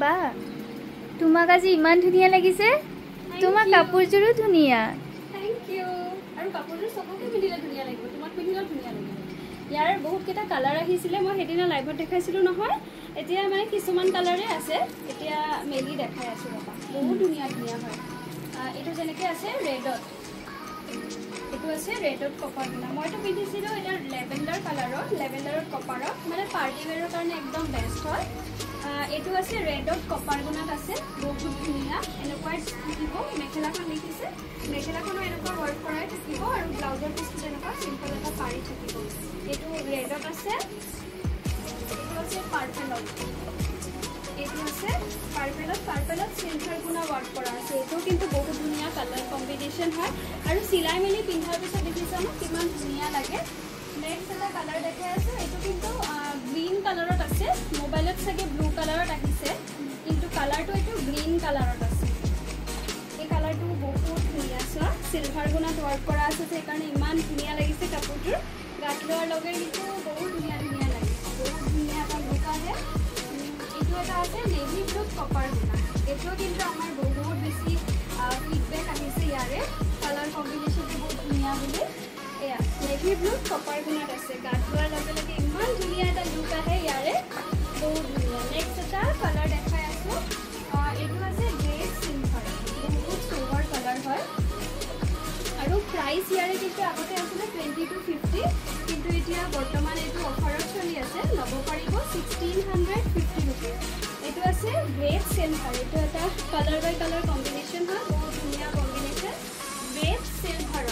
বা তোমাক আজি ইমান ধুনিয়া লাগিছে তোমাক কাপোৰজোৰো ধুনিয়া থ্যাংক ইউ আৰু কাপোৰজোৰ সবকে পিন্ধিলে ধুনিয়া লাগিব তোমাক পিন্ধিলেও ধুনিয়া লাগিব ইয়াৰ বহুত কেইটা কালাৰ আহিছিলে মই হেদিনা লাইভত দেখাইছিলো নহয় এতিয়া মানে কিছুমান কালাৰে আছে এতিয়া মেলি দেখাই আছো ৰবা বহুত ধুনিয়া ধুনিয়া হয় এটো যেনেকে আছে ৰেডত এটো আছে ৰেডত কপাৰ গুনা মইতো পিন্ধিছিলো এটা লেভেন্ডাৰ কালাৰত লেভেন্ডাৰত কপাৰত মানে পাৰ্টি ওয়্যাৰৰ কাৰণে একদম বেষ্ট হয় এটো আছে ৰেডত কপাৰ গুনাত আছে বহুত ধুনিয়া এনেকুৱা থাকিব মেখেলাখন দেখিছে মেখেলাখনো এনেকুৱা ওয়াৰ্ক কৰাই থাকিব আৰু ব্লাউজৰ পিছটো এনেকুৱা সিম্পল এটা পাৰি থাকিব এটো ৰেডত আছে এটো আছে পাৰ্পলত এটো আছে পাৰ্পলত সিলভাৰ গুনা ওয়াৰ্ক কৰা আছে এটো কিন্তু বহুত ধুনিয়া কালাৰ কম্বিনেশন হয় আৰু সিলাই মেলি পিন্ধাৰ পিছত দেখিছা ন কিমান ধুনিয়া লাগে নেক্সট এটা কালাৰ দেখাই আছে এটো কিন্তু গ্ৰীন কালাৰত আছে মোবাইলত সাগে ব্লু কালাৰত আহিছে কিন্তু কালাৰটো এটো গ্ৰীন কালাৰত আছে এই কালাৰটো বহুত ধুনিয়া আছে সিলভাৰ গুনাত ওয়াৰ্ক কৰা আছে যে কাৰণে ইমান ধুনিয়া লাগিছে কাপোৰটোৰ গাত লোৱাৰ লগে কিন্তু বহুত ধুনিয়া ধুনিয়া লাগে বহুত ধুনিয়া এটা লুক আহে এটো এটা আছে নেভি ব্লু কপাৰ গুনা এটো কিন্তু আমাৰ বহুত বেছি ফিডব্যাক আহিছে ইয়াৰে কালাৰ কম্বিনেশনটো বহুত ধুনিয়া বুলি এয়া নেভি ব্লু কপাৰ গুনাত আছে গাত লোৱাৰ লগে লগে ইমান ধুনিয়া এটা লুক আহে ইয়াৰে বহুত ধুনিয়া নেক্সট এটা কালাৰ দেখাই আছো এটো আছে গ্ৰে সিলভাৰ বহুত সুন্দৰ কালাৰ হয় আৰু প্ৰাইস ইয়াৰে কিন্তু আগতে আছিল 20 to 50 কিন্তু এতিয়া বৰ্তমান এটো অফাৰত চলি আছে লব পাৰিব 1650 रुपये এটো আছে গ্ৰে সিলভাৰ এটো এটা কালাৰ বাই কালাৰ কম্বিনেশন হয় বহুত ধুনিয়া combination grey silver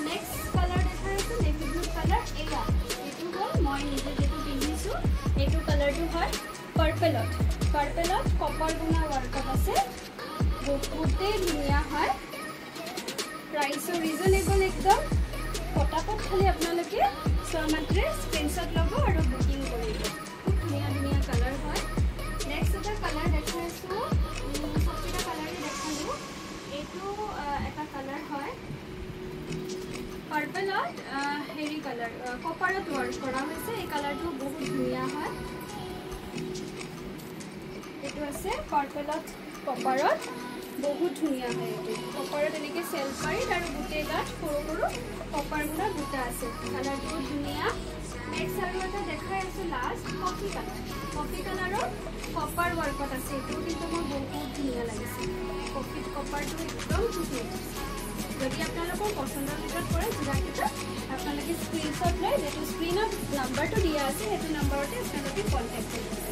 next colour দেখাই আছে নেভি ব্লু কালাৰ এয়া এটো হ'ল মই নিজে যেটো পিন্ধিছো এটো কালাৰটো হয় পাৰ্পলত কপাৰ গুনা ওয়ার্কত আছে বহুতেই ধুনিয়া হয় प्राइस रिजनेबल एकदम फटाफट खाली आपनालोके सोमात्रे स्क्रीनशॉट लबो और बुकिंग करिब खूब धुनिया धुनिया कलर হয় नेक्स्ट এটা কালার দেখাইছো সবটা কালারে দেখালো এটো এটা কালার হয় পার্পলত হেৰি কালাৰ কপাৰত ওয়াৰ্ক কৰা হৈছে এই কালাৰটো বহুত ধুনিয়া হয় এটো আছে পাৰ্পলত কপাৰত বহুত ধুনিয়া হয় এটো কপাৰত এনেকে সেল পাৰি আৰু গুটে গাত সৰু সৰু কপাৰ গুনা দুটা আছে কালাৰটো ধুনিয়া নেক্সট আৰু এটা দেখাই আছো লাষ্ট কফি কালাৰৰ কপাৰ ওয়াৰ্কত আছে এটো কিন্তু মোৰ বহুত ধুনিয়া লাগিছে কফি কপাৰটো একদম ধুনিয়া যদি আপোনালোকৰ পছন্দৰ ভিতৰত পৰে জুৰাকিটা আপোনালোকে স্ক্ৰীনশ্বট লৈ যেটো স্ক্ৰীনত নাম্বাৰটো দিয়া আছে হেতু নাম্বাৰতে আপোনালোকে কন্টাক্ট কৰিব